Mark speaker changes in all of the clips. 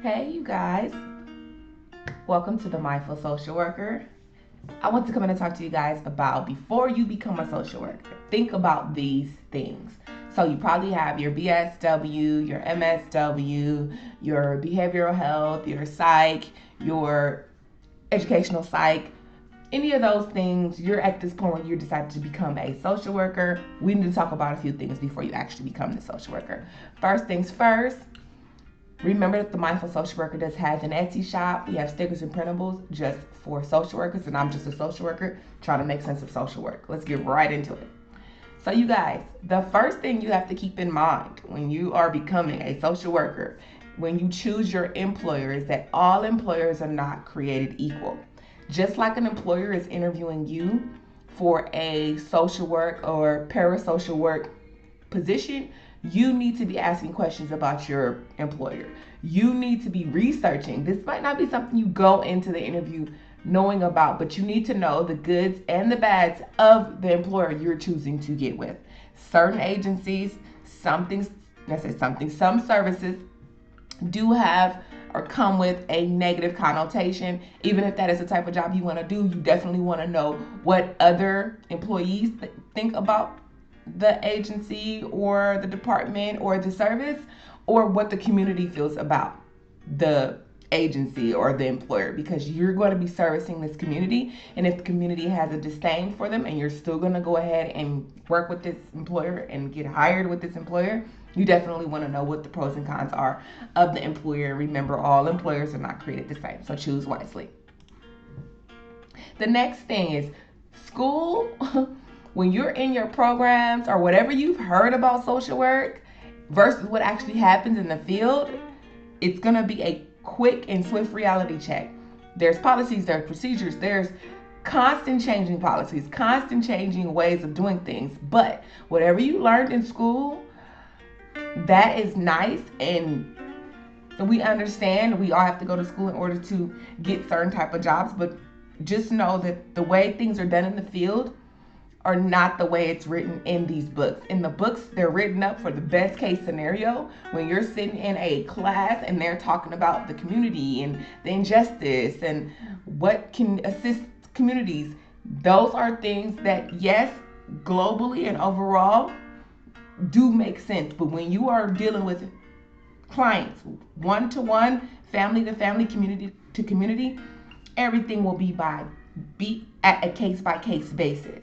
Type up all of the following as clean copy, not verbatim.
Speaker 1: Hey, you guys. Welcome to the Mindful Social Worker. I want to come in and talk to you guys about before you become a social worker. Think about these things. So, you probably have your BSW, your MSW, your behavioral health, your psych, your educational psych. Any of those things, you're at this point where you decided to become a social worker. We need to talk about a few things before you actually become the social worker. First things first, remember that the Mindful Social Worker does have an Etsy shop. We have stickers and printables just for social workers, and I'm just a social worker trying to make sense of social work. Let's get right into it. So, you guys, the first thing you have to keep in mind when you are becoming a social worker, when you choose your employer, is that all employers are not created equal. Just like an employer is interviewing you for a social work or parasocial work position, you need to be asking questions about your employer. You need to be researching. This might not be something you go into the interview knowing about, but you need to know the goods and the bads of the employer you're choosing to get with. Certain agencies, some services do have or come with a negative connotation. Even if that is the type of job you want to do, you definitely want to know what other employees think about the agency or the department or the service, or what the community feels about the agency or the employer, because you're going to be servicing this community. And if the community has a disdain for them and you're still going to go ahead and work with this employer and get hired with this employer, you definitely want to know what the pros and cons are of the employer. Remember, all employers are not created the same, so choose wisely. The next thing is school. When you're in your programs or whatever you've heard about social work versus what actually happens in the field, it's going to be a quick and swift reality check. There's policies, there's procedures, there's constant changing policies, constant changing ways of doing things. But whatever you learned in school, that is nice, and we understand we all have to go to school in order to get certain type of jobs, but just know that the way things are done in the field are not the way it's written in these books. In the books, they're written up for the best case scenario. When you're sitting in a class and they're talking about the community and the injustice and what can assist communities, those are things that, yes, globally and overall do make sense. But when you are dealing with clients, one to one, family to family, community to community, everything will be at a case by case basis.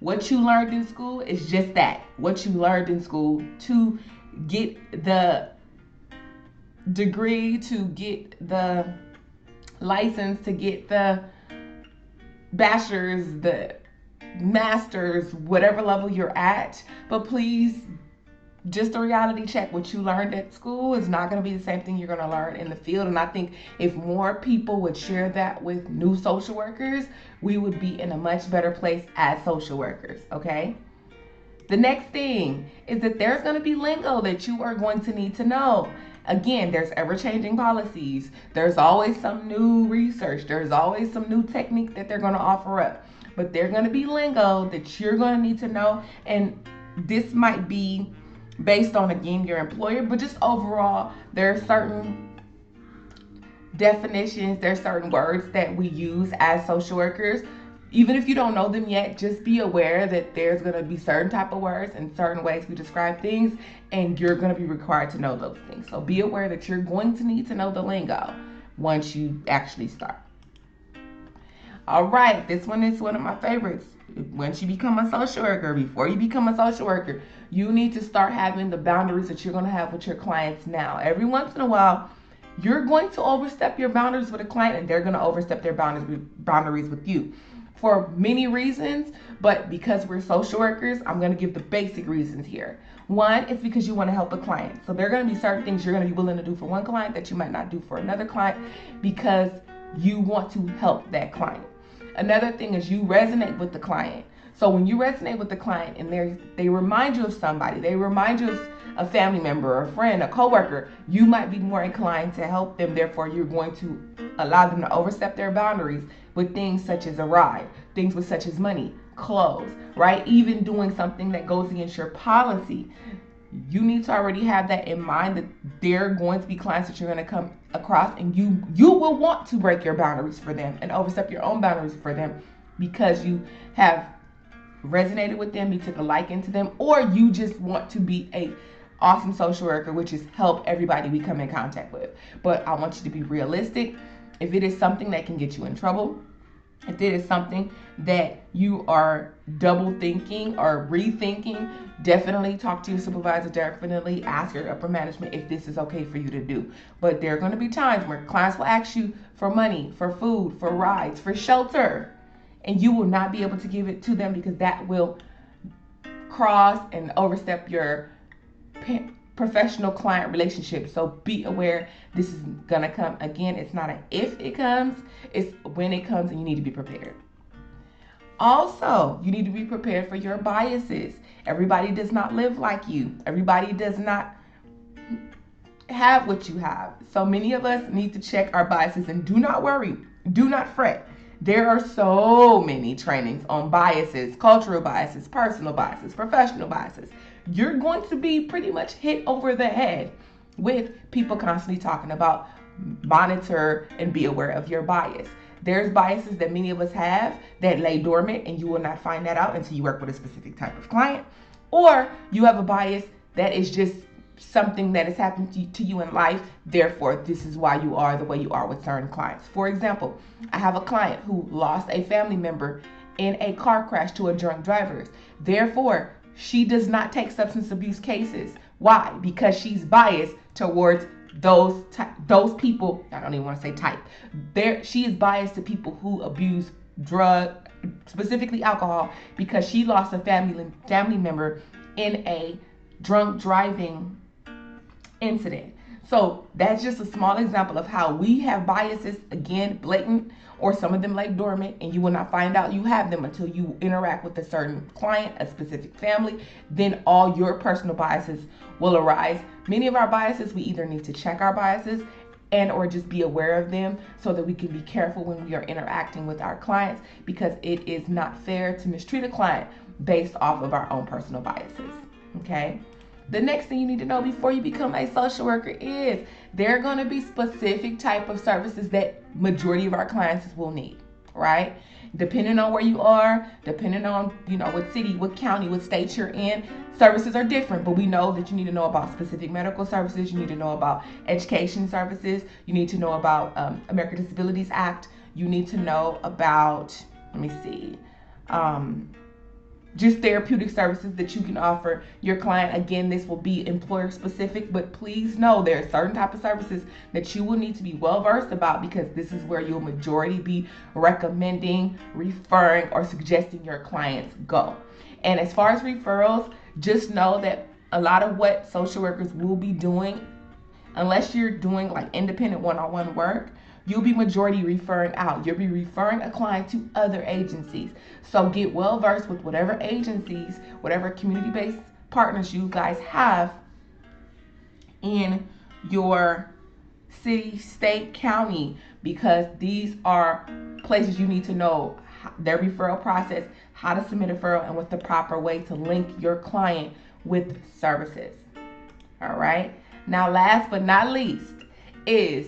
Speaker 1: What you learned in school is just that. What you learned in school to get the degree, to get the license, to get the bachelor's, the master's, whatever level you're at. But please, just a reality check. What you learned at school is not going to be the same thing you're going to learn in the field. And I think if more people would share that with new social workers, we would be in a much better place as social workers, okay? The next thing is that there's going to be lingo that you are going to need to know. Again, there's ever-changing policies. There's always some new research. There's always some new technique that they're going to offer up. But there's going to be lingo that you're going to need to know. And this might be based on, again, your employer, but just overall, there are certain definitions, there's certain words that we use as social workers. Even if you don't know them yet, just be aware that there's going to be certain type of words and certain ways we describe things, and you're going to be required to know those things. So be aware that you're going to need to know the lingo once you actually start. All right, this one is one of my favorites. Once you become a social worker, before you become a social worker, you need to start having the boundaries that you're going to have with your clients now. Every once in a while, you're going to overstep your boundaries with a client, and they're going to overstep their boundaries with you for many reasons. But because we're social workers, I'm going to give the basic reasons here. One is because you want to help a client. So there are going to be certain things you're going to be willing to do for one client that you might not do for another client because you want to help that client. Another thing is you resonate with the client. So when you resonate with the client and they remind you of somebody, they remind you of a family member, a friend, a coworker, you might be more inclined to help them. Therefore, you're going to allow them to overstep their boundaries with things such as a ride, things with such as money, clothes, right? Even doing something that goes against your policy. You need to already have that in mind, that there are going to be clients that you're going to come across, and you will want to break your boundaries for them and overstep your own boundaries for them because you have resonated with them, you took a liking to them, or you just want to be a awesome social worker, which is help everybody we come in contact with. But I want you to be realistic. If it is something that can get you in trouble, if it is something that you are double thinking or rethinking, definitely talk to your supervisor, definitely ask your upper management if this is okay for you to do. But there are going to be times where clients will ask you for money, for food, for rides, for shelter, and you will not be able to give it to them because that will cross and overstep your professional client relationship. So be aware this is gonna come. Again, it's not an if it comes, it's when it comes, and you need to be prepared. Also, you need to be prepared for your biases. Everybody does not live like you. Everybody does not have what you have. So many of us need to check our biases, and do not worry, do not fret. There are so many trainings on biases, cultural biases, personal biases, professional biases. You're going to be pretty much hit over the head with people constantly talking about monitor and be aware of your bias. There's biases that many of us have that lay dormant, and you will not find that out until you work with a specific type of client. Or you have a bias that is just something that has happened to you in life. Therefore, this is why you are the way you are with certain clients. For example, I have a client who lost a family member in a car crash to a drunk driver. Therefore, she does not take substance abuse cases. Why? Because she's biased towards those people. I don't even want to say type. She is biased to people who abuse drug, specifically alcohol, because she lost a family member in a drunk driving incident. So that's just a small example of how we have biases, again, blatant, or some of them lay dormant, and you will not find out you have them until you interact with a certain client, a specific family. Then all your personal biases will arise. Many of our biases, we either need to check our biases and or just be aware of them so that we can be careful when we are interacting with our clients, because it is not fair to mistreat a client based off of our own personal biases. Okay? The next thing you need to know before you become a social worker is there are going to be specific type of services that majority of our clients will need, right? Depending on where you are, depending on, what city, what county, what state you're in, services are different. But we know that you need to know about specific medical services. You need to know about education services. You need to know about American Disabilities Act. You need to know about, just therapeutic services that you can offer your client. Again, this will be employer specific, but please know there are certain type of services that you will need to be well versed about, because this is where you'll majority be recommending, referring, or suggesting your clients go. And as far as referrals, just know that a lot of what social workers will be doing, unless you're doing like independent one-on-one work, you'll be majority referring out. You'll be referring a client to other agencies. So get well versed with whatever agencies, whatever community-based partners you guys have in your city, state, county, because these are places you need to know their referral process, how to submit a referral, and what's the proper way to link your client with services. All right. Now, last but not least is,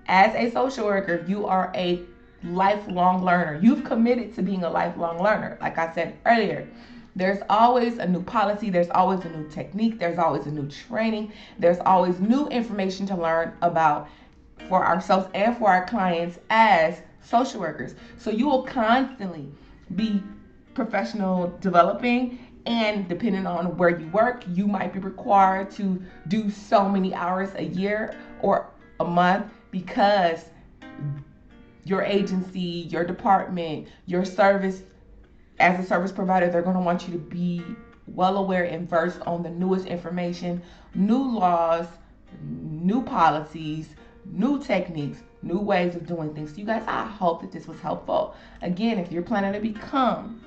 Speaker 1: as a social worker, you are a lifelong learner. You've committed to being a lifelong learner. Like I said earlier, there's always a new policy, there's always a new technique, there's always a new training, there's always new information to learn about for ourselves and for our clients as social workers. So you will constantly be professional developing, and depending on where you work, you might be required to do so many hours a year or a month, because your agency, your department, your service, as a service provider, they're going to want you to be well aware and versed on the newest information, new laws, new policies, new techniques, new ways of doing things. So you guys, I hope that this was helpful. Again, if you're planning to become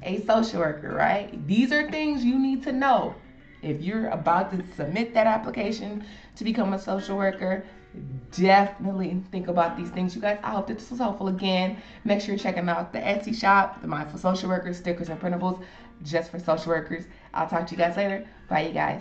Speaker 1: a social worker, right? These are things you need to know. If you're about to submit that application to become a social worker, definitely think about these things. You guys, I hope that this was helpful. Again, make sure you're checking out the Etsy shop, the Mindful Social Workers, Stickers and Printables, just for social workers. I'll talk to you guys later. Bye, you guys.